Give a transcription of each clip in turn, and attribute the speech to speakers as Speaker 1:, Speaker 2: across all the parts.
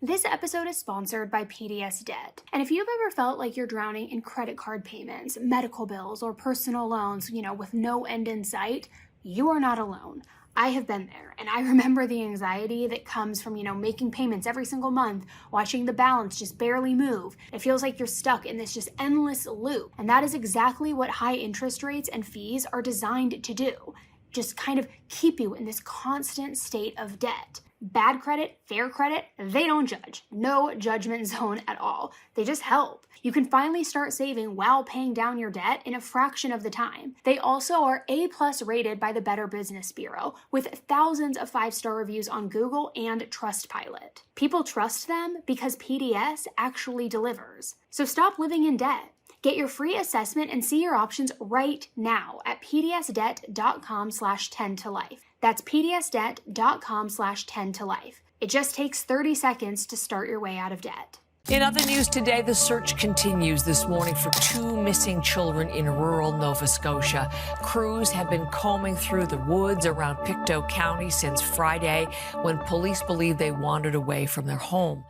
Speaker 1: This episode is sponsored by PDS Debt. And if you've ever felt like you're drowning in credit card payments, medical bills, or personal loans, with no end in sight, you are not alone. I have been there, and I remember the anxiety that comes from, making payments every single month, watching the balance just barely move. It feels like you're stuck in this just endless loop. And that is exactly what high interest rates and fees are designed to do. Just kind of keep you in this constant state of debt. Bad credit, fair credit, they don't judge. No judgment zone at all. They just help. You can finally start saving while paying down your debt in a fraction of the time. They also are A+ rated by the Better Business Bureau, with thousands of 5-star reviews on Google and Trustpilot. People trust them because PDS actually delivers. So stop living in debt. Get your free assessment and see your options right now at pdsdebt.com/10tolife. That's pdsdebt.com/10tolife. It just takes 30 seconds to start your way out of debt.
Speaker 2: In other news today, the search continues this morning for 2 missing children in rural Nova Scotia. Crews have been combing through the woods around Pictou County since Friday, when police believe they wandered away from their home.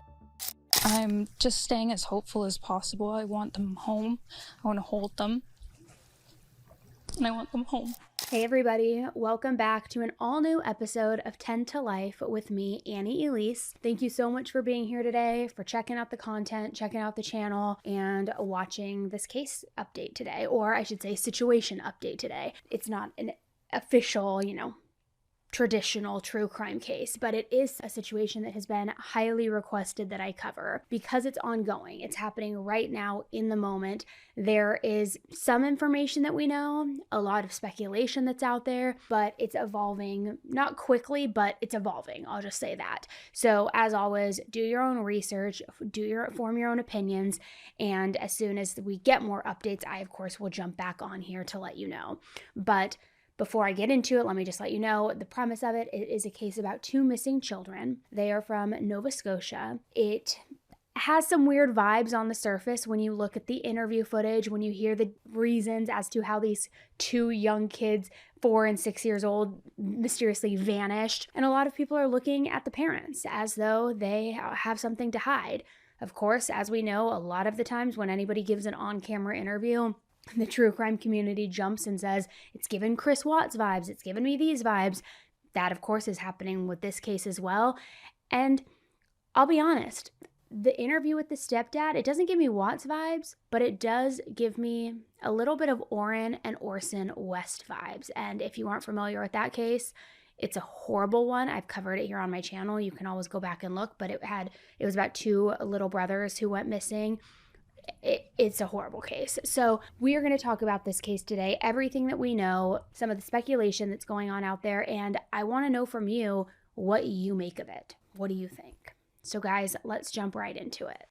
Speaker 3: I'm just staying as hopeful as possible. I want them home. I want to hold them. And I want them home.
Speaker 1: Hey everybody, welcome back to an all-new episode of 10 to Life with me, Annie Elise. Thank you so much for being here today, for checking out the content, checking out the channel, and watching this case update today, or I should say situation update today. It's not an official, traditional true crime case, but it is a situation that has been highly requested that I cover because it's ongoing. It's happening right now in the moment. There is some information that we know, a lot of speculation that's out there, but it's evolving, not quickly, but it's evolving. I'll just say that. So as always, do your own research, form your own opinions, and as soon as we get more updates, I of course will jump back on here to let you know. But before I get into it, let me just let you know the premise of it. It is a case about 2 missing children. They are from Nova Scotia. It has some weird vibes on the surface when you look at the interview footage, when you hear the reasons as to how these 2 young kids, 4 and 6 years old, mysteriously vanished. And a lot of people are looking at the parents as though they have something to hide. Of course, as we know, a lot of the times when anybody gives an on-camera interview, the true crime community jumps and says, it's given Chris Watts vibes, it's given me these vibes. That, of course, is happening with this case as well. And I'll be honest, the interview with the stepdad, it doesn't give me Watts vibes, but it does give me a little bit of Orrin and Orson West vibes. And if you aren't familiar with that case, it's a horrible one. I've covered it here on my channel. You can always go back and look, but it was about 2 little brothers who went missing. It's a horrible case. So we are going to talk about this case today, everything that we know, some of the speculation that's going on out there, and I want to know from you what you make of it. What do you think? So guys, let's jump right into it.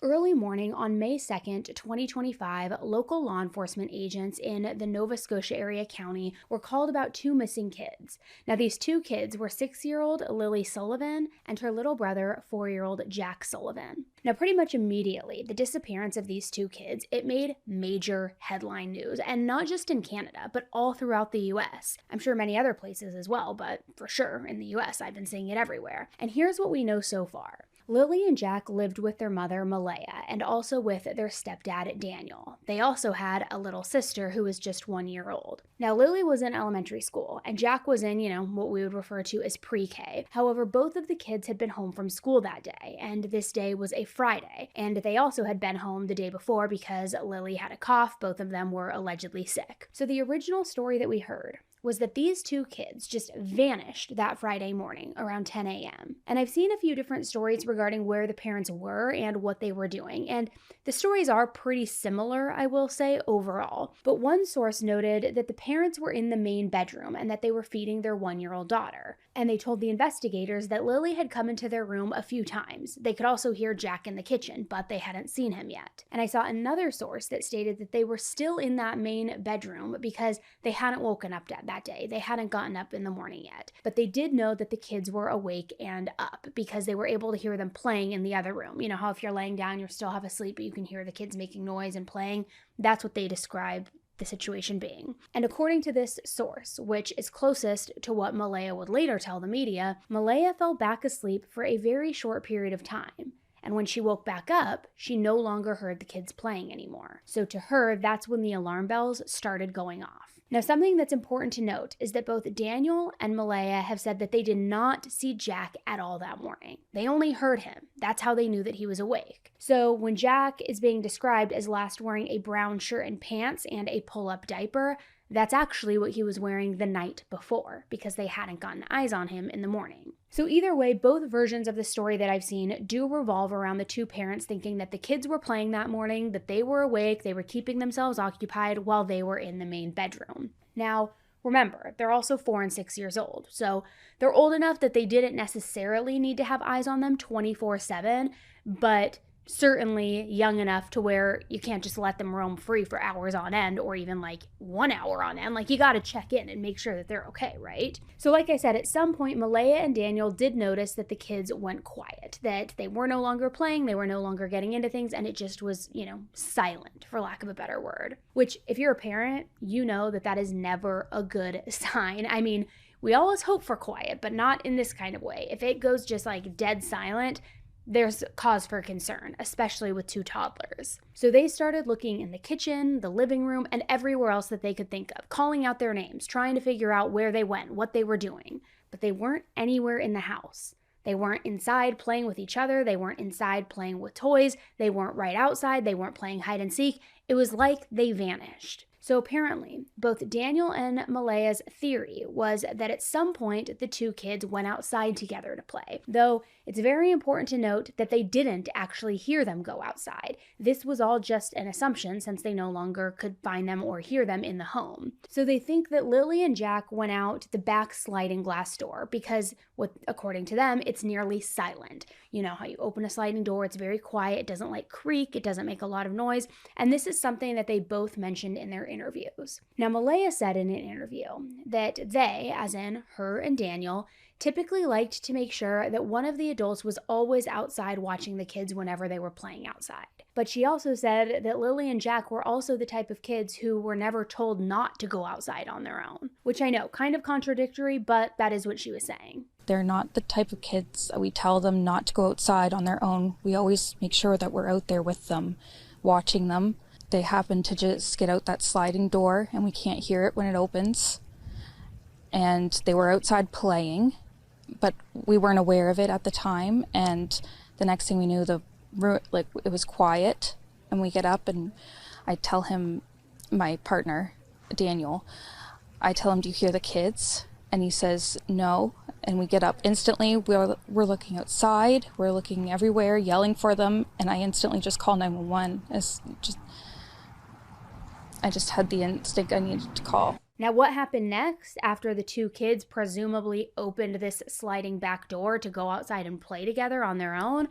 Speaker 1: Early morning on May 2nd, 2025, local law enforcement agents in the Nova Scotia area county were called about 2 missing kids. Now, these 2 kids were 6-year-old Lily Sullivan and her little brother, 4-year-old Jack Sullivan. Now, pretty much immediately, the disappearance of these 2 kids, it made major headline news, and not just in Canada, but all throughout the US. I'm sure many other places as well, but for sure in the US, I've been seeing it everywhere. And here's what we know so far. Lily and Jack lived with their mother, Malaya, and also with their stepdad, Daniel. They also had a little sister who was just 1 year old. Now, Lily was in elementary school, and Jack was in, what we would refer to as pre-K. However, both of the kids had been home from school that day, and this day was a Friday, and they also had been home the day before because Lily had a cough. Both of them were allegedly sick. So the original story that we heard was that these 2 kids just vanished that Friday morning around 10 a.m. And I've seen a few different stories regarding where the parents were and what they were doing, and the stories are pretty similar, I will say, overall. But one source noted that the parents were in the main bedroom and that they were feeding their 1-year-old daughter. And they told the investigators that Lily had come into their room a few times. They could also hear Jack in the kitchen, but they hadn't seen him yet. And I saw another source that stated that they were still in that main bedroom because they hadn't woken up that day. They hadn't gotten up in the morning yet. But they did know that the kids were awake and up because they were able to hear them playing in the other room. You know how if you're laying down, you're still half asleep, but you can hear the kids making noise and playing? That's what they describe the situation being. And according to this source, which is closest to what Malaya would later tell the media, Malaya fell back asleep for a very short period of time. And when she woke back up, she no longer heard the kids playing anymore. So to her, that's when the alarm bells started going off. Now, something that's important to note is that both Daniel and Malaya have said that they did not see Jack at all that morning. They only heard him. That's how they knew that he was awake. So when Jack is being described as last wearing a brown shirt and pants and a pull-up diaper, that's actually what he was wearing the night before, because they hadn't gotten eyes on him in the morning. So either way, both versions of the story that I've seen do revolve around the two parents thinking that the kids were playing that morning, that they were awake, they were keeping themselves occupied while they were in the main bedroom. Now, remember, they're also 4 and 6 years old, so they're old enough that they didn't necessarily need to have eyes on them 24/7, but certainly young enough to where you can't just let them roam free for hours on end, or even like 1 hour on end. Like, you got to check in and make sure that they're okay, right? So like I said, at some point, Malaya and Daniel did notice that the kids went quiet, that they were no longer playing, they were no longer getting into things, and it just was, silent, for lack of a better word. Which, if you're a parent, you know that that is never a good sign. I mean, we always hope for quiet, but not in this kind of way. If it goes just like dead silent, there's cause for concern, especially with 2 toddlers. So they started looking in the kitchen, the living room, and everywhere else that they could think of, calling out their names, trying to figure out where they went, what they were doing. But they weren't anywhere in the house. They weren't inside playing with each other. They weren't inside playing with toys. They weren't right outside. They weren't playing hide and seek. It was like they vanished. So apparently, both Daniel and Malaya's theory was that at some point, the 2 kids went outside together to play. Though it's very important to note that they didn't actually hear them go outside. This was all just an assumption since they no longer could find them or hear them in the home. So they think that Lily and Jack went out the back sliding glass door because, according to them, it's nearly silent. You know how you open a sliding door, it's very quiet, it doesn't like creak, it doesn't make a lot of noise, and this is something that they both mentioned in their interviews. Now, Malaya said in an interview that they, as in her and Daniel, typically liked to make sure that one of the adults was always outside watching the kids whenever they were playing outside. But she also said that Lily and Jack were also the type of kids who were never told not to go outside on their own, which I know, kind of contradictory, but that is what she was saying.
Speaker 3: They're not the type of kids that we tell them not to go outside on their own. We always make sure that we're out there with them, watching them. They happen to just get out that sliding door and we can't hear it when it opens. And they were outside playing, but we weren't aware of it at the time. And the next thing we knew, it was quiet. And we get up and I tell him, my partner, Daniel, I tell him, "Do you hear the kids?" And he says, "No." And we get up instantly. We're looking outside. We're looking everywhere, yelling for them. And I instantly just call 911. I just had the instinct I needed to call.
Speaker 1: Now, what happened next after the 2 kids presumably opened this sliding back door to go outside and play together on their own?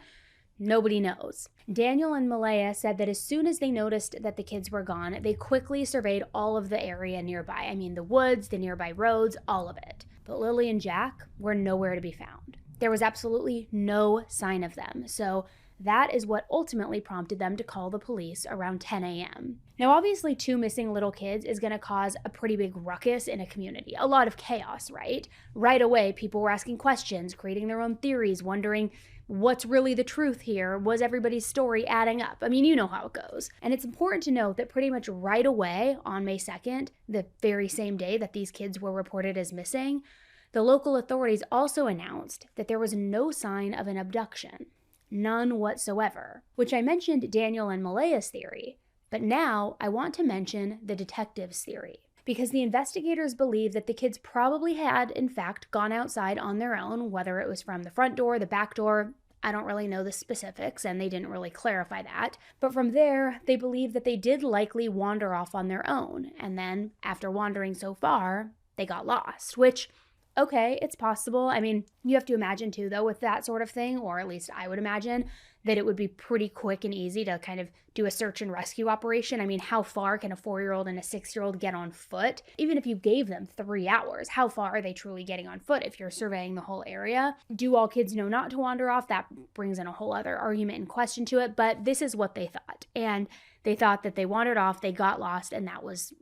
Speaker 1: Nobody knows. Daniel and Malaya said that as soon as they noticed that the kids were gone, they quickly surveyed all of the area nearby. I mean, the woods, the nearby roads, all of it. But Lily and Jack were nowhere to be found. There was absolutely no sign of them. So that is what ultimately prompted them to call the police around 10 a.m. Now, obviously, 2 missing little kids is going to cause a pretty big ruckus in a community. A lot of chaos, right? Right away, people were asking questions, creating their own theories, wondering what's really the truth here? Was everybody's story adding up? I mean, you know how it goes. And it's important to note that pretty much right away on May 2nd, the very same day that these kids were reported as missing, the local authorities also announced that there was no sign of an abduction. None whatsoever. Which I mentioned Daniel and Malaya's theory, but now I want to mention the detective's theory. Because the investigators believe that the kids probably had, in fact, gone outside on their own, whether it was from the front door, the back door. I don't really know the specifics, and they didn't really clarify that. But from there, they believe that they did likely wander off on their own. And then, after wandering so far, they got lost, which Okay, it's possible. I mean, you have to imagine too, though, with that sort of thing, or at least I would imagine, that it would be pretty quick and easy to kind of do a search and rescue operation. I mean, how far can a 4-year-old and a 6-year-old get on foot? Even if you gave them 3 hours, how far are they truly getting on foot if you're surveying the whole area? Do all kids know not to wander off? That brings in a whole other argument and question to it, but this is what they thought. And they thought that they wandered off, they got lost, and that was,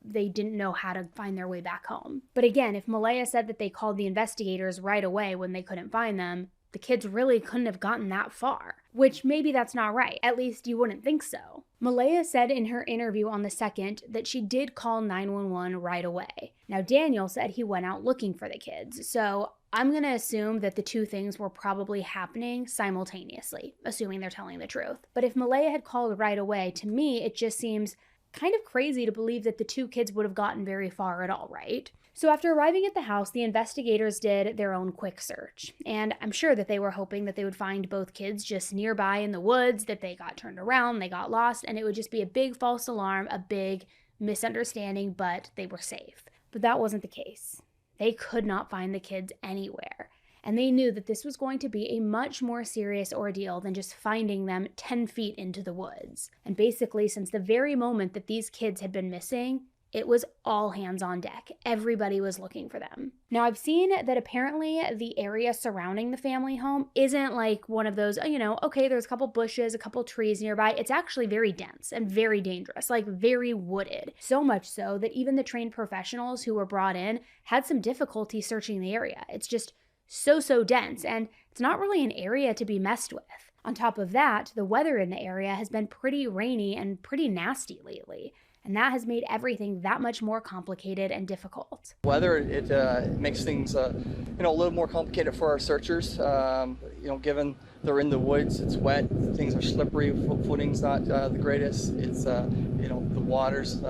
Speaker 1: they didn't know how to find their way back home. But again, if Malaya said that they called the investigators right away when they couldn't find them, the kids really couldn't have gotten that far, which maybe that's not right. At least you wouldn't think so. Malaya said in her interview on the 2nd that she did call 911 right away. Now, Daniel said he went out looking for the kids, so I'm going to assume that the two things were probably happening simultaneously, assuming they're telling the truth. But if Malaya had called right away, to me, it just seems kind of crazy to believe that the two kids would have gotten very far at all, right? So after arriving at the house, the investigators did their own quick search. And I'm sure that they were hoping that they would find both kids just nearby in the woods, that they got turned around, they got lost, and it would just be a big false alarm, a big misunderstanding, but they were safe. But that wasn't the case. They could not find the kids anywhere. And they knew that this was going to be a much more serious ordeal than just finding them 10 feet into the woods. And basically, since the very moment that these kids had been missing, it was all hands on deck. Everybody was looking for them. Now, I've seen that apparently the area surrounding the family home isn't like one of those, okay, there's a couple bushes, a couple trees nearby. It's actually very dense and very dangerous, like very wooded. So much so that even the trained professionals who were brought in had some difficulty searching the area. It's just so dense, and it's not really an area to be messed with. On top of that, the weather in the area has been pretty rainy and pretty nasty lately, and that has made everything that much more complicated and difficult.
Speaker 4: Weather, it makes things a little more complicated for our searchers. Given they're in the woods, it's wet, things are slippery, footing's not the greatest. It's the water's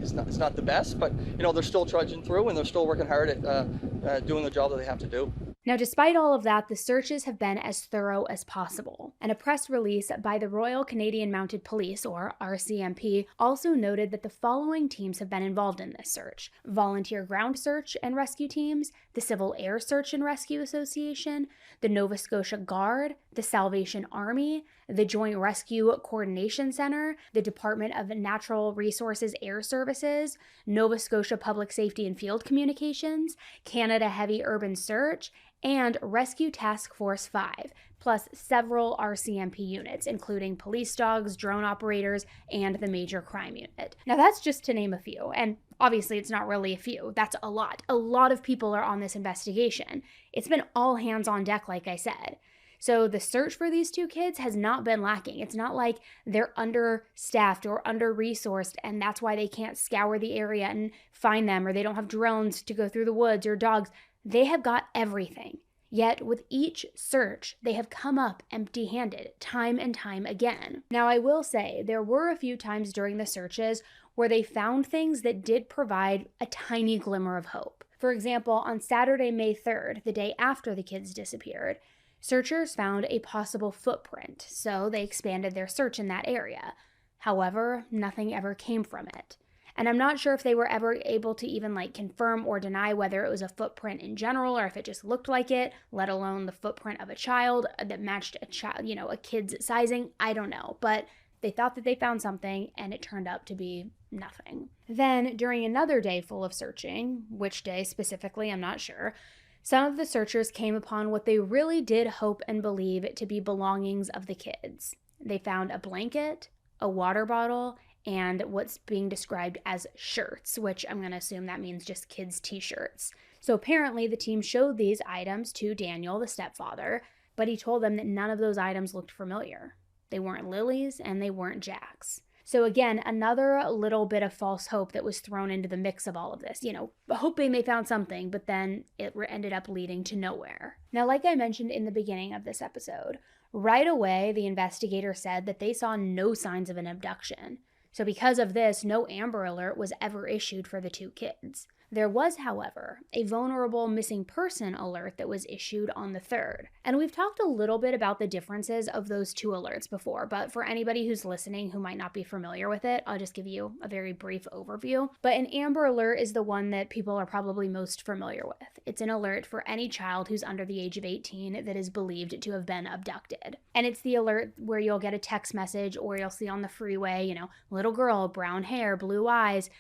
Speaker 4: it's not the best, but they're still trudging through and they're still working hard at doing the job that they have to do.
Speaker 1: Now, despite all of that, the searches have been as thorough as possible. And a press release by the Royal Canadian Mounted Police, or RCMP, also noted that the following teams have been involved in this search: Volunteer Ground Search and Rescue Teams, the Civil Air Search and Rescue Association, the Nova Scotia Guard, the Salvation Army, the Joint Rescue Coordination Center, the Department of Natural Resources Air Services, Nova Scotia Public Safety and Field Communications, Canada Heavy Urban Search, and Rescue Task Force 5, plus several RCMP units, including police dogs, drone operators, and the Major Crime Unit. Now, that's just to name a few, and obviously it's not really a few. That's a lot. A lot of people are on this investigation. It's been all hands on deck, like I said. So the search for these two kids has not been lacking. It's not like they're understaffed or under-resourced and that's why they can't scour the area and find them, or they don't have drones to go through the woods or dogs. They have got everything. Yet with each search, they have come up empty-handed time and time again. Now, I will say there were a few times during the searches where they found things that did provide a tiny glimmer of hope. For example, on Saturday, May 3rd, the day after the kids disappeared, searchers found a possible footprint, so they expanded their search in that area. However, nothing ever came from it. And I'm not sure if they were ever able to even confirm or deny whether it was a footprint in general or if it just looked like it, let alone the footprint of a child that matched a kid's sizing. I don't know, but they thought that they found something and it turned out to be nothing. Then during another day full of searching, which day specifically, I'm not sure, some of the searchers came upon what they really did hope and believe to be belongings of the kids. They found a blanket, a water bottle, and what's being described as shirts, which I'm going to assume that means just kids' t-shirts. So apparently the team showed these items to Daniel, the stepfather, but he told them that none of those items looked familiar. They weren't Lily's and they weren't Jack's. So again, another little bit of false hope that was thrown into the mix of all of this, hoping they found something, but then it ended up leading to nowhere. Now, like I mentioned in the beginning of this episode, right away, the investigator said that they saw no signs of an abduction. So because of this, no Amber Alert was ever issued for the two kids. There was, however, a vulnerable missing person alert that was issued on the 3rd. And we've talked a little bit about the differences of those two alerts before, but for anybody who's listening who might not be familiar with it, I'll just give you a very brief overview. But an Amber Alert is the one that people are probably most familiar with. It's an alert for any child who's under the age of 18 that is believed to have been abducted. And it's the alert where you'll get a text message or you'll see on the freeway, little girl, brown hair, blue eyes,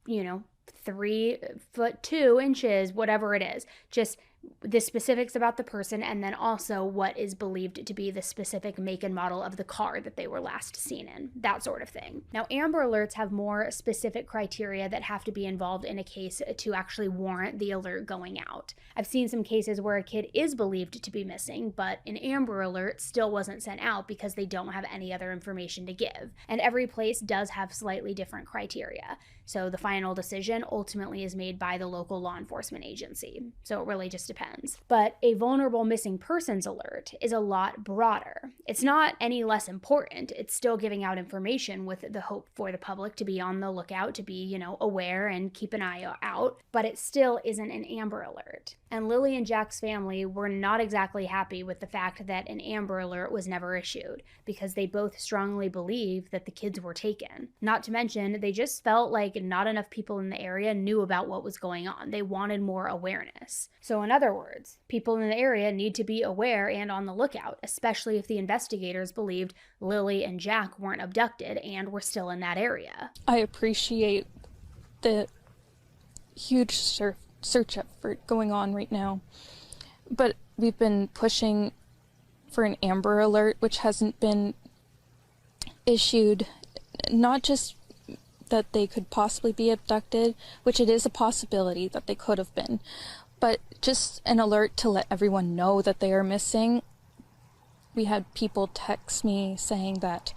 Speaker 1: 3'2", whatever it is. Just the specifics about the person, and then also what is believed to be the specific make and model of the car that they were last seen in, that sort of thing. Now, Amber Alerts have more specific criteria that have to be involved in a case to actually warrant the alert going out. I've seen some cases where a kid is believed to be missing, but an Amber Alert still wasn't sent out because they don't have any other information to give. And every place does have slightly different criteria. So the final decision ultimately is made by the local law enforcement agency. So it really just depends. But a vulnerable missing persons alert is a lot broader. It's not any less important. It's still giving out information with the hope for the public to be on the lookout, to be, aware and keep an eye out. But it still isn't an Amber Alert. And Lily and Jack's family were not exactly happy with the fact that an Amber Alert was never issued, because they both strongly believe that the kids were taken. Not to mention, they just felt like not enough people in the area knew about what was going on. They wanted more awareness. So in other words, people in the area need to be aware and on the lookout, especially if the investigators believed Lily and Jack weren't abducted and were still in that area.
Speaker 3: I appreciate the huge search effort going on right now, but we've been pushing for an Amber Alert, which hasn't been issued. Not just that they could possibly be abducted, which it is a possibility that they could have been, but just an alert to let everyone know that they are missing. We had people text me saying that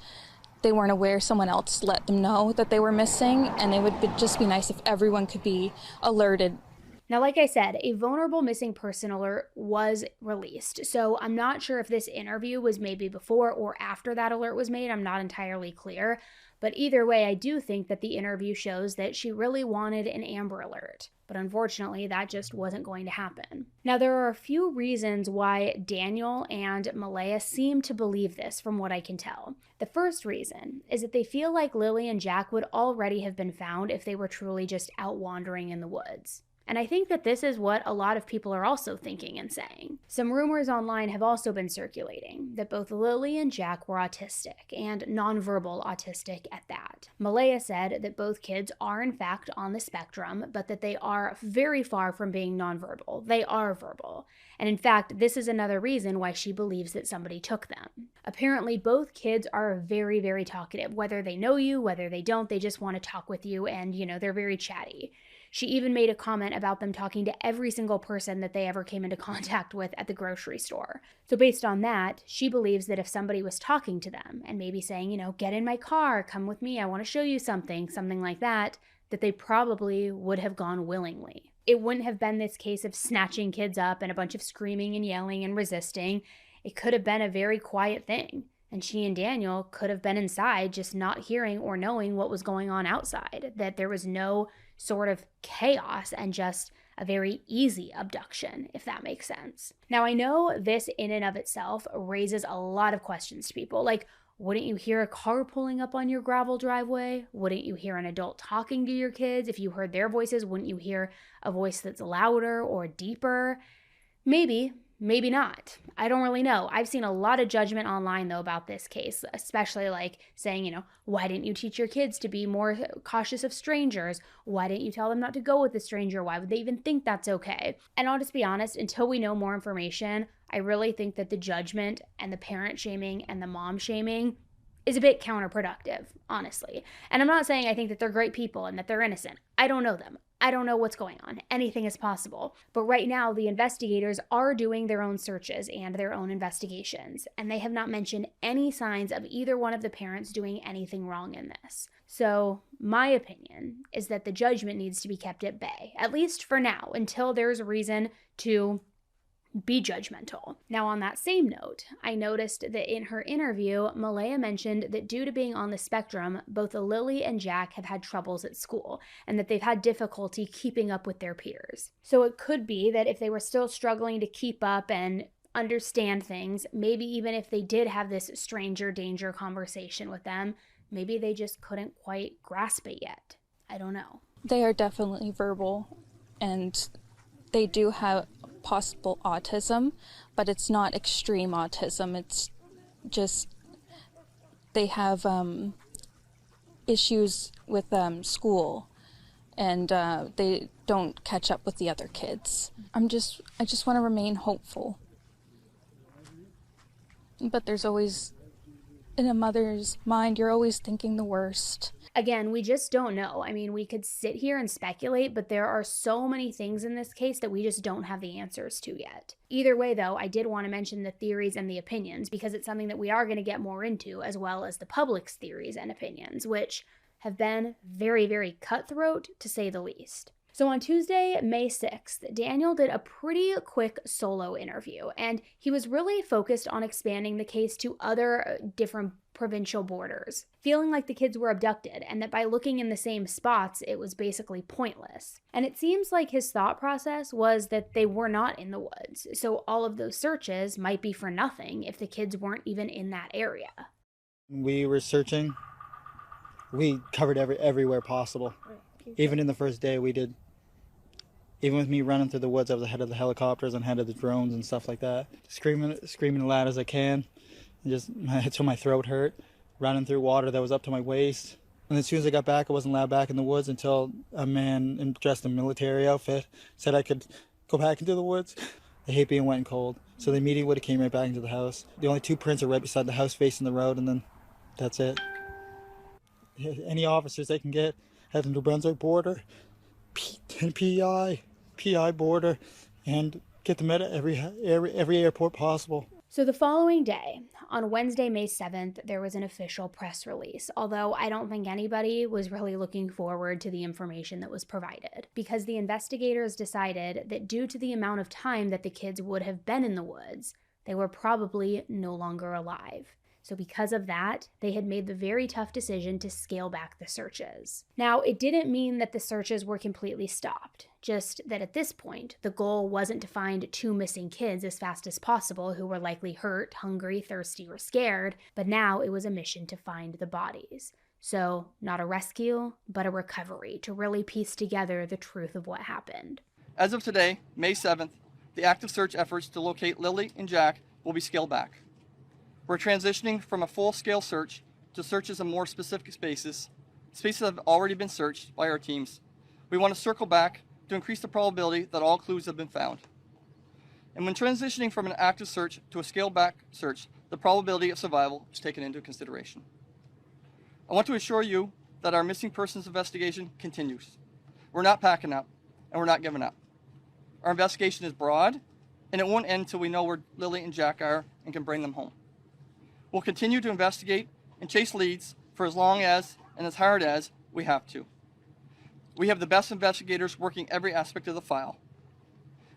Speaker 3: they weren't aware, someone else let them know that they were missing, and it would just be nice if everyone could be alerted.
Speaker 1: Now, like I said, a vulnerable missing person alert was released. So I'm not sure if this interview was maybe before or after that alert was made. I'm not entirely clear. But either way, I do think that the interview shows that she really wanted an Amber Alert. But unfortunately, that just wasn't going to happen. Now, there are a few reasons why Daniel and Malaya seem to believe this, from what I can tell. The first reason is that they feel like Lily and Jack would already have been found if they were truly just out wandering in the woods. And I think that this is what a lot of people are also thinking and saying. Some rumors online have also been circulating that both Lily and Jack were autistic, and nonverbal autistic at that. Malaya said that both kids are in fact on the spectrum, but that they are very far from being nonverbal. They are verbal. And in fact, this is another reason why she believes that somebody took them. Apparently, both kids are very, very talkative. Whether they know you, whether they don't, they just want to talk with you, and they're very chatty. She even made a comment about them talking to every single person that they ever came into contact with at the grocery store. So based on that, she believes that if somebody was talking to them and maybe saying, get in my car, come with me, I want to show you something like that they probably would have gone willingly. It wouldn't have been this case of snatching kids up and a bunch of screaming and yelling and resisting. It could have been a very quiet thing. And she and Daniel could have been inside just not hearing or knowing what was going on outside, that there was no sort of chaos and just a very easy abduction, if that makes sense. Now, I know this in and of itself raises a lot of questions to people. Like, wouldn't you hear a car pulling up on your gravel driveway? Wouldn't you hear an adult talking to your kids? If you heard their voices, wouldn't you hear a voice that's louder or deeper? Maybe. Maybe not. I don't really know. I've seen a lot of judgment online, though, about this case, especially like saying, why didn't you teach your kids to be more cautious of strangers? Why didn't you tell them not to go with a stranger? Why would they even think that's okay? And I'll just be honest, until we know more information, I really think that the judgment and the parent shaming and the mom shaming is a bit counterproductive, honestly. And I'm not saying I think that they're great people and that they're innocent. I don't know them. I don't know what's going on. Anything is possible. But right now, the investigators are doing their own searches and their own investigations, and they have not mentioned any signs of either one of the parents doing anything wrong in this. So my opinion is that the judgment needs to be kept at bay, at least for now, until there's a reason to be judgmental. Now, on that same note, I noticed that in her interview, Malaya mentioned that due to being on the spectrum, both Lily and Jack have had troubles at school and that they've had difficulty keeping up with their peers. So it could be that if they were still struggling to keep up and understand things, maybe even if they did have this stranger danger conversation with them, maybe they just couldn't quite grasp it yet. I don't know.
Speaker 3: They are definitely verbal, and they do have possible autism, but it's not extreme autism. It's just they have issues with school, and they don't catch up with the other kids. I just want to remain hopeful. But there's always, in a mother's mind, you're always thinking the worst.
Speaker 1: Again, we just don't know. I mean, we could sit here and speculate, but there are so many things in this case that we just don't have the answers to yet. Either way, though, I did want to mention the theories and the opinions because it's something that we are going to get more into, as well as the public's theories and opinions, which have been very, very cutthroat, to say the least. So on Tuesday, May 6th, Daniel did a pretty quick solo interview, and he was really focused on expanding the case to other different provincial borders, feeling like the kids were abducted and that by looking in the same spots, it was basically pointless. And it seems like his thought process was that they were not in the woods, so all of those searches might be for nothing if the kids weren't even in that area.
Speaker 5: We were searching. We covered everywhere possible. Even in the first day we did. Even with me running through the woods, I was ahead of the helicopters and ahead of the drones and stuff like that. Screaming as loud as I can, and just until my throat hurt. Running through water that was up to my waist. And as soon as I got back, I wasn't allowed back in the woods until a man dressed in a military outfit said I could go back into the woods. I hate being wet and cold, so they immediately would have came right back into the house. The only two prints are right beside the house facing the road, and then that's it. Any officers they can get, head to New Brunswick border, and PI border, and get them at every airport possible.
Speaker 1: So the following day, on Wednesday, May 7th, there was an official press release, although I don't think anybody was really looking forward to the information that was provided, because the investigators decided that due to the amount of time that the kids would have been in the woods, they were probably no longer alive. So because of that, they had made the very tough decision to scale back the searches. Now, it didn't mean that the searches were completely stopped, just that at this point, the goal wasn't to find two missing kids as fast as possible who were likely hurt, hungry, thirsty, or scared, but now it was a mission to find the bodies. So, not a rescue, but a recovery to really piece together the truth of what happened.
Speaker 4: As of today, May 7th, the active search efforts to locate Lily and Jack will be scaled back. We're transitioning from a full-scale search to searches in more specific spaces that have already been searched by our teams. We want to circle back to increase the probability that all clues have been found. And when transitioning from an active search to a scaled-back search, the probability of survival is taken into consideration. I want to assure you that our missing persons investigation continues. We're not packing up, and we're not giving up. Our investigation is broad, and it won't end until we know where Lily and Jack are and can bring them home. We'll continue to investigate and chase leads for as long as and as hard as we have to. We have the best investigators working every aspect of the file.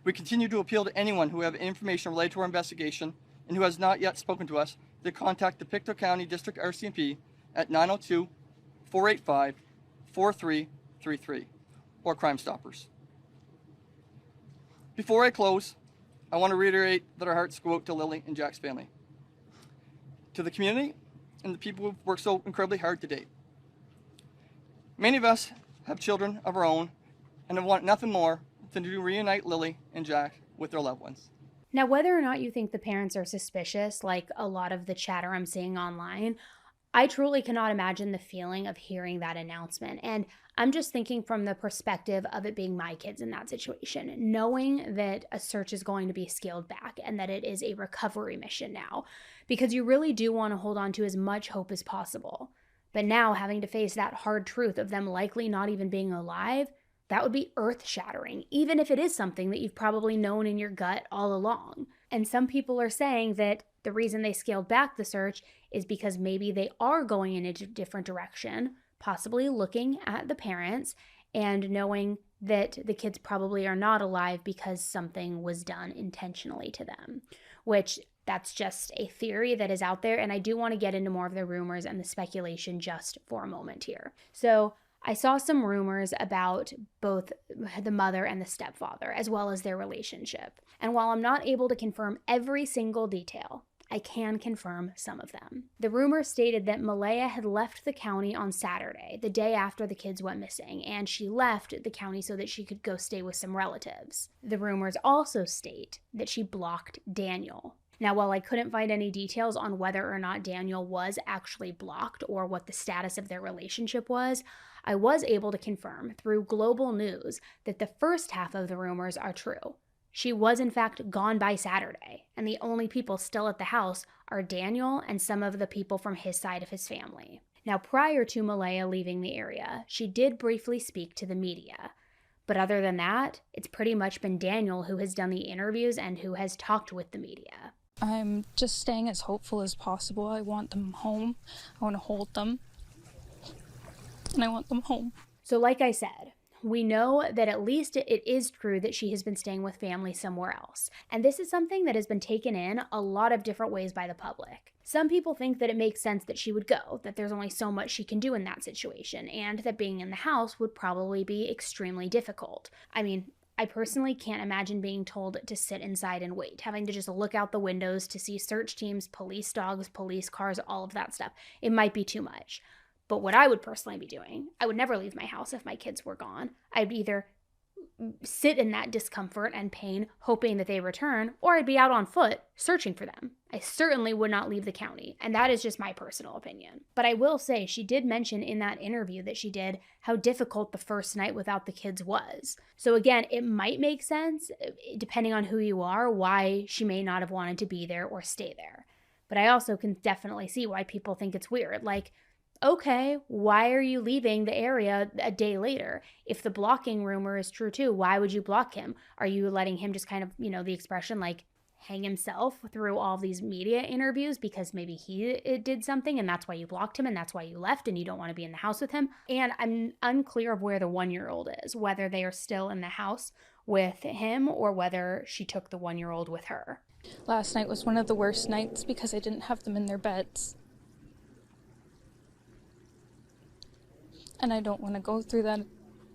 Speaker 4: We continue to appeal to anyone who have information related to our investigation and who has not yet spoken to us to contact the Pictou County District RCMP at 902-485-4333 or Crime Stoppers. Before I close, I want to reiterate that our hearts go out to Lily and Jack's family, to the community, and the people who've worked so incredibly hard to date. Many of us have children of our own and have wanted nothing more than to reunite Lily and Jack with their loved ones.
Speaker 1: Now, whether or not you think the parents are suspicious, like a lot of the chatter I'm seeing online, I truly cannot imagine the feeling of hearing that announcement. And I'm just thinking from the perspective of it being my kids in that situation, knowing that a search is going to be scaled back and that it is a recovery mission now, because you really do want to hold on to as much hope as possible. But now having to face that hard truth of them likely not even being alive, that would be earth-shattering, even if it is something that you've probably known in your gut all along. And some people are saying that the reason they scaled back the search is because maybe they are going in a different direction, possibly looking at the parents and knowing that the kids probably are not alive because something was done intentionally to them, which that's just a theory that is out there. And I do want to get into more of the rumors and the speculation just for a moment here. So I saw some rumors about both the mother and the stepfather, as well as their relationship. And while I'm not able to confirm every single detail, I can confirm some of them. The rumor stated that Malaya had left the county on Saturday, the day after the kids went missing, and she left the county so that she could go stay with some relatives. The rumors also state that she blocked Daniel. Now, while I couldn't find any details on whether or not Daniel was actually blocked or what the status of their relationship was, I was able to confirm through Global News that the first half of the rumors are true. She was in fact gone by Saturday, and the only people still at the house are Daniel and some of the people from his side of his family. Now, prior to Malaya leaving the area, she did briefly speak to the media. But other than that, it's pretty much been Daniel who has done the interviews and who has talked with the media.
Speaker 3: I'm just staying as hopeful as possible. I want them home. I want to hold them. And I want them home.
Speaker 1: So like I said, we know that at least it is true that she has been staying with family somewhere else. And this is something that has been taken in a lot of different ways by the public. Some people think that it makes sense that she would go, that there's only so much she can do in that situation, and that being in the house would probably be extremely difficult. I mean, I personally can't imagine being told to sit inside and wait, having to just look out the windows to see search teams, police dogs, police cars, all of that stuff. It might be too much. But what I would personally be doing, I would never leave my house if my kids were gone. I'd either sit in that discomfort and pain, hoping that they return, or I'd be out on foot searching for them. I certainly would not leave the county, and that is just my personal opinion. But I will say she did mention in that interview that she did how difficult the first night without the kids was. So again, it might make sense, depending on who you are, why she may not have wanted to be there or stay there. But I also can definitely see why people think it's weird. Like, okay, why are you leaving the area a day later? If the blocking rumor is true too, why would you block him? Are you letting him just kind of, the expression like hang himself through all these media interviews because maybe he did something and that's why you blocked him and that's why you left and you don't want to be in the house with him? And I'm unclear of where the 1-year-old is, whether they are still in the house with him or whether she took the 1-year-old with her.
Speaker 3: Last night was one of the worst nights because I didn't have them in their beds. And I don't want to go through that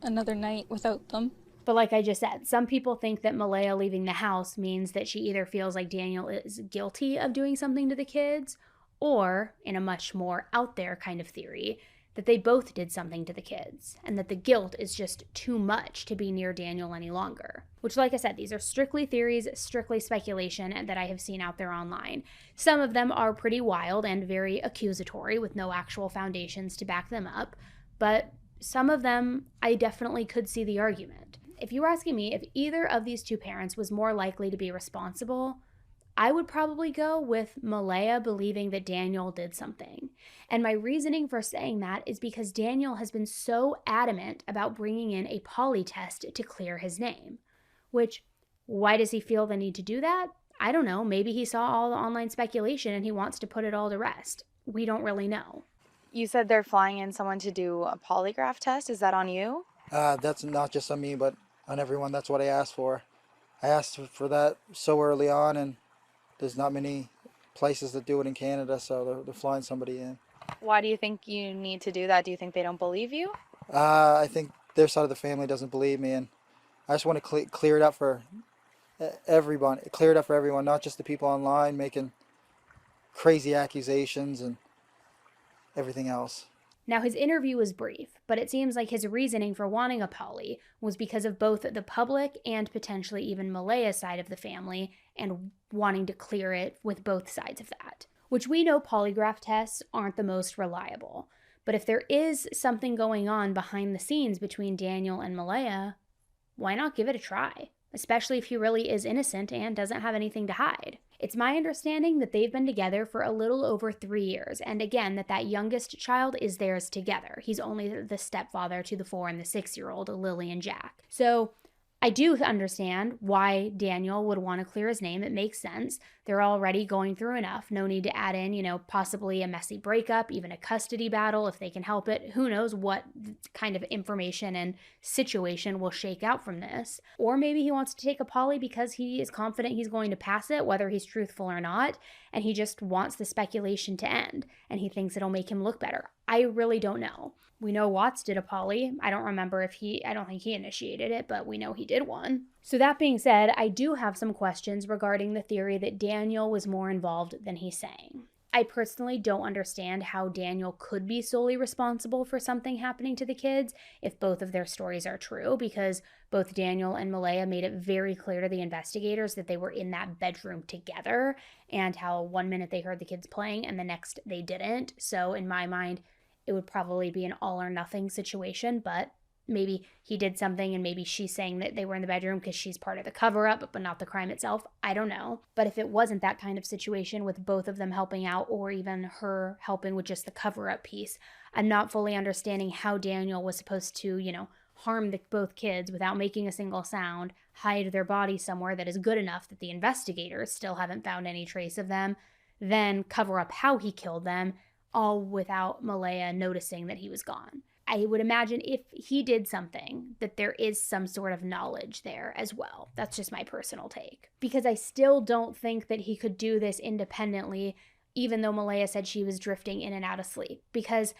Speaker 3: another night without them.
Speaker 1: But like I just said, some people think that Malaya leaving the house means that she either feels like Daniel is guilty of doing something to the kids, or, in a much more out there kind of theory, that they both did something to the kids, and that the guilt is just too much to be near Daniel any longer. Which, like I said, these are strictly theories, strictly speculation that I have seen out there online. Some of them are pretty wild and very accusatory with no actual foundations to back them up. But some of them, I definitely could see the argument. If you were asking me if either of these two parents was more likely to be responsible, I would probably go with Malaya believing that Daniel did something. And my reasoning for saying that is because Daniel has been so adamant about bringing in a poly test to clear his name. Which, why does he feel the need to do that? I don't know. Maybe he saw all the online speculation and he wants to put it all to rest. We don't really know.
Speaker 6: You said they're flying in someone to do a polygraph test. Is that on you?
Speaker 5: That's not just on me, but on everyone. That's what I asked for. I asked for that so early on, and there's not many places that do it in Canada, so they're flying somebody in.
Speaker 6: Why do you think you need to do that? Do you think they don't believe you?
Speaker 5: I think their side of the family doesn't believe me, and I just want to clear it up for everyone. Clear it up for everyone, not just the people online making crazy accusations and everything else.
Speaker 1: Now, his interview was brief, but it seems like his reasoning for wanting a poly was because of both the public and potentially even Malaya's side of the family and wanting to clear it with both sides of that. Which we know polygraph tests aren't the most reliable. But if there is something going on behind the scenes between Daniel and Malaya, why not give it a try? Especially if he really is innocent and doesn't have anything to hide. It's my understanding that they've been together for a little over 3 years, and again, that youngest child is theirs together. He's only the stepfather to the 4 and the 6-year-old, Lily and Jack. So I do understand why Daniel would want to clear his name. It makes sense. They're already going through enough. No need to add in, possibly a messy breakup, even a custody battle if they can help it. Who knows what kind of information and situation will shake out from this. Or maybe he wants to take a poly because he is confident he's going to pass it, whether he's truthful or not, and he just wants the speculation to end, and he thinks it'll make him look better. I really don't know. We know Watts did a poly. I don't think he initiated it, but we know he did one. So that being said, I do have some questions regarding the theory that Daniel was more involved than he's saying. I personally don't understand how Daniel could be solely responsible for something happening to the kids if both of their stories are true, because both Daniel and Malaya made it very clear to the investigators that they were in that bedroom together, and how one minute they heard the kids playing and the next they didn't. So in my mind, it would probably be an all or nothing situation, but maybe he did something and maybe she's saying that they were in the bedroom because she's part of the cover-up, but not the crime itself. I don't know. But if it wasn't that kind of situation with both of them helping out, or even her helping with just the cover-up piece, I'm not fully understanding how Daniel was supposed to, harm both kids without making a single sound, hide their body somewhere that is good enough that the investigators still haven't found any trace of them, then cover up how he killed them, all without Malaya noticing that he was gone. I would imagine if he did something, that there is some sort of knowledge there as well. That's just my personal take. Because I still don't think that he could do this independently, even though Malaya said she was drifting in and out of sleep. Because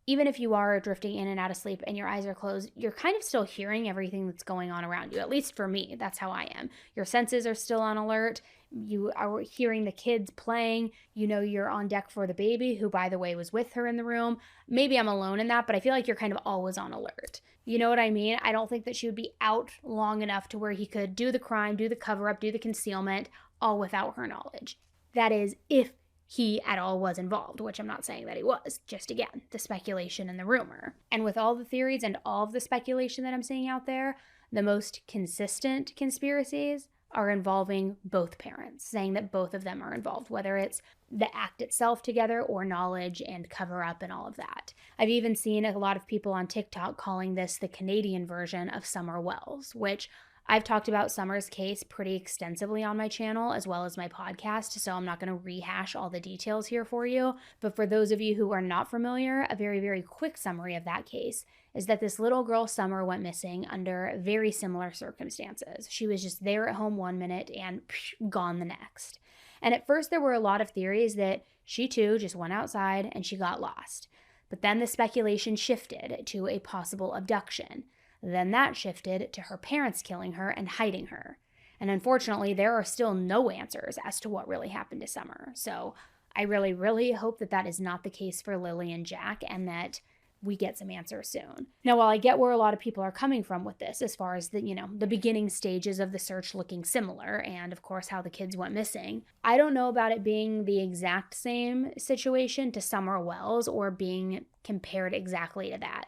Speaker 1: even if you are drifting in and out of sleep and your eyes are closed, you're kind of still hearing everything that's going on around you. At least for me, that's how I am. Your senses are still on alert. You are hearing the kids playing. You're on deck for the baby, who, by the way, was with her in the room. Maybe I'm alone in that, but I feel like you're kind of always on alert. You know what I mean? I don't think that she would be out long enough to where he could do the crime, do the cover-up, do the concealment, all without her knowledge. That is, if he at all was involved, which I'm not saying that he was. Just, again, the speculation and the rumor. And with all the theories and all of the speculation that I'm seeing out there, the most consistent conspiracies are involving both parents, saying that both of them are involved, whether it's the act itself together or knowledge and cover up and all of that. I've even seen a lot of people on TikTok calling this the Canadian version of Summer Wells, which I've talked about Summer's case pretty extensively on my channel as well as my podcast, so I'm not going to rehash all the details here for you. But for those of you who are not familiar, a very, very quick summary of that case is that this little girl, Summer, went missing under very similar circumstances. She was just there at home one minute and gone the next. And at first there were a lot of theories that she too just went outside and she got lost. But then the speculation shifted to a possible abduction. Then that shifted to her parents killing her and hiding her. And unfortunately, there are still no answers as to what really happened to Summer. So I really, really hope that that is not the case for Lily and Jack, and that we get some answers soon. Now, while I get where a lot of people are coming from with this, as far as the beginning stages of the search looking similar, and of course how the kids went missing, I don't know about it being the exact same situation to Summer Wells or being compared exactly to that.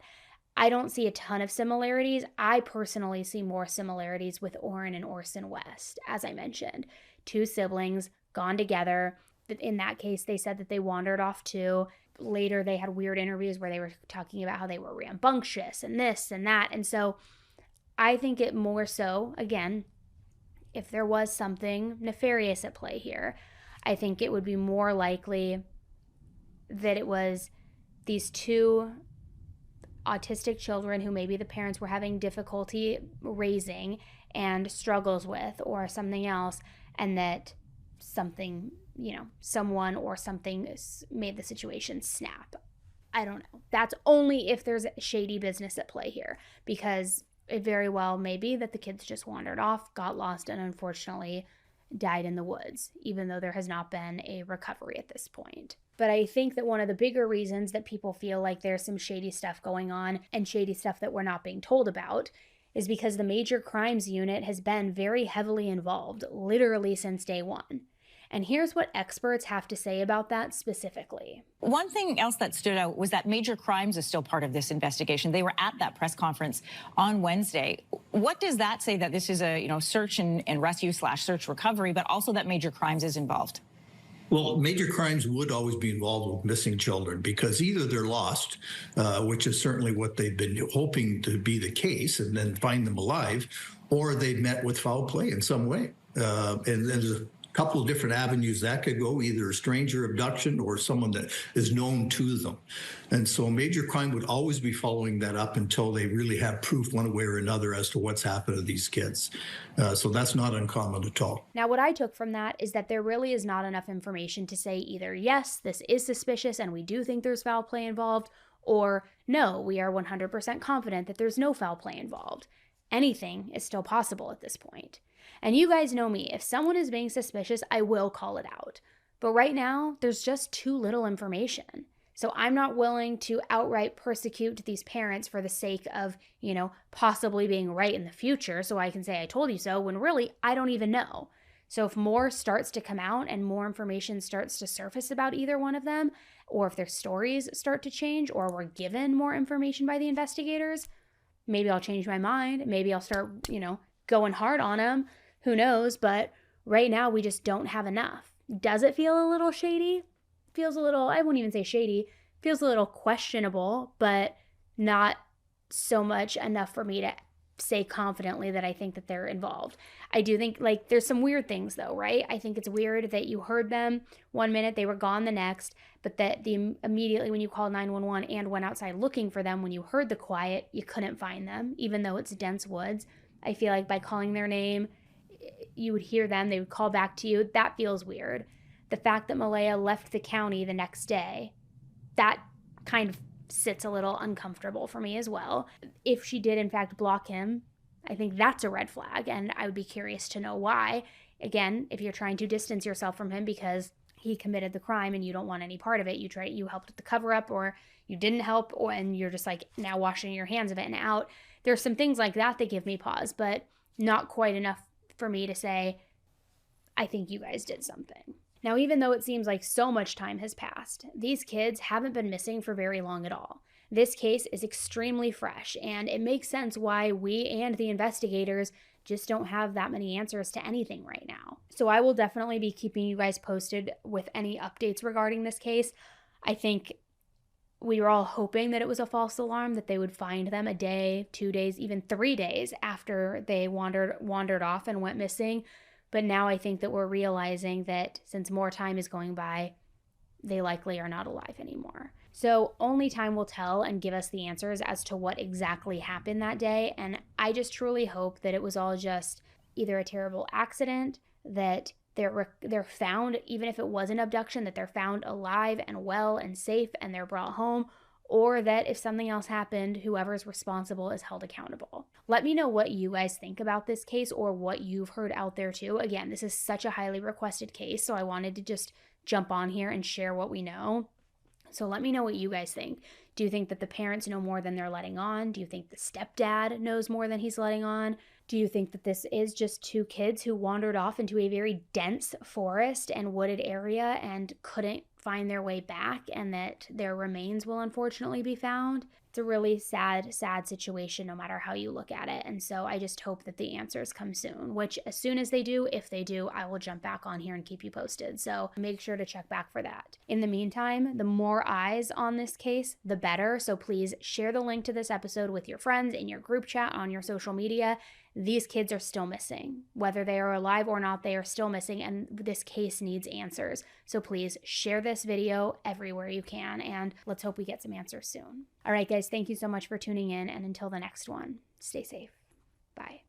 Speaker 1: I don't see a ton of similarities. I personally see more similarities with Orrin and Orson West, as I mentioned. Two siblings, gone together. In that case, they said that they wandered off too. Later, they had weird interviews where they were talking about how they were rambunctious and this and that. And so I think it more so, again, if there was something nefarious at play here, I think it would be more likely that it was these two autistic children who maybe the parents were having difficulty raising and struggles with, or something else, and that something, someone or something made the situation snap. I don't know. That's only if there's shady business at play here, because it very well may be that the kids just wandered off, got lost, and unfortunately died in the woods, even though there has not been a recovery at this point. But I think that one of the bigger reasons that people feel like there's some shady stuff going on, and shady stuff that we're not being told about, is because the Major Crimes Unit has been very heavily involved, literally since day one. And here's what experts have to say about that specifically.
Speaker 7: One thing else that stood out was that Major Crimes is still part of this investigation. They were at that press conference on Wednesday. What does that say, that this is a search and rescue / search recovery, but also that Major Crimes is involved?
Speaker 8: Well, Major Crimes would always be involved with missing children, because either they're lost, which is certainly what they've been hoping to be the case, and then find them alive, or they met with foul play in some way. And there's a couple of different avenues that could go, either a stranger abduction or someone that is known to them. And so major crime would always be following that up until they really have proof one way or another as to what's happened to these kids. So that's not uncommon at all.
Speaker 1: Now, what I took from that is that there really is not enough information to say either, yes, this is suspicious and we do think there's foul play involved, or no, we are 100% confident that there's no foul play involved. Anything is still possible at this point. And you guys know me, if someone is being suspicious, I will call it out. But right now, there's just too little information. So I'm not willing to outright persecute these parents for the sake of, possibly being right in the future so I can say I told you so, when really I don't even know. So if more starts to come out and more information starts to surface about either one of them, or if their stories start to change, or we're given more information by the investigators, maybe I'll change my mind. Maybe I'll start, going hard on them. Who knows? But right now we just don't have enough. Does it feel a little shady? Feels a little, I wouldn't even say shady, feels a little questionable, but not so much enough for me to say confidently that I think that they're involved. I do think there's some weird things though, right? I think it's weird that you heard them one minute, they were gone the next, but that immediately when you called 911 and went outside looking for them, when you heard the quiet, you couldn't find them, even though it's dense woods. I feel like by calling their name, you would hear them, they would call back to you. That feels weird. The fact that Malaya left the county the next day, that kind of sits a little uncomfortable for me as well. If she did in fact block him, I think that's a red flag, and I would be curious to know why. Again, if you're trying to distance yourself from him because he committed the crime and you don't want any part of it, you helped with the cover up, or you didn't help, and you're just now washing your hands of it and out. There's some things like that that give me pause, but not quite enough for me to say, I think you guys did something. Now, even though it seems like so much time has passed, these kids haven't been missing for very long at all. This case is extremely fresh, and it makes sense why we and the investigators just don't have that many answers to anything right now. So I will definitely be keeping you guys posted with any updates regarding this case. I think we were all hoping that it was a false alarm, that they would find them a day, 2 days, even 3 days after they wandered off and went missing. But now I think that we're realizing that since more time is going by, they likely are not alive anymore. So only time will tell and give us the answers as to what exactly happened that day. And I just truly hope that it was all just either a terrible accident, that they're found, even if it was an abduction, that they're found alive and well and safe and they're brought home, or that if something else happened, whoever's responsible is held accountable. Let me know what you guys think about this case or what you've heard out there too. Again, this is such a highly requested case, so I wanted to just jump on here and share what we know. So let me know what you guys think. Do you think that the parents know more than they're letting on? Do you think the stepdad knows more than he's letting on? Do you think that this is just two kids who wandered off into a very dense forest and wooded area and couldn't find their way back, and that their remains will unfortunately be found? It's a really sad situation no matter how you look at it. And so I just hope that the answers come soon, which as soon as they do, if they do, I will jump back on here and keep you posted. So make sure to check back for that. In the meantime, the more eyes on this case, the better. So please share the link to this episode with your friends, in your group chat, on your social media. These kids are still missing. Whether they are alive or not, they are still missing, and this case needs answers. So please share this video everywhere you can, and let's hope we get some answers soon. All right, guys, thank you so much for tuning in, and until the next one, stay safe. Bye.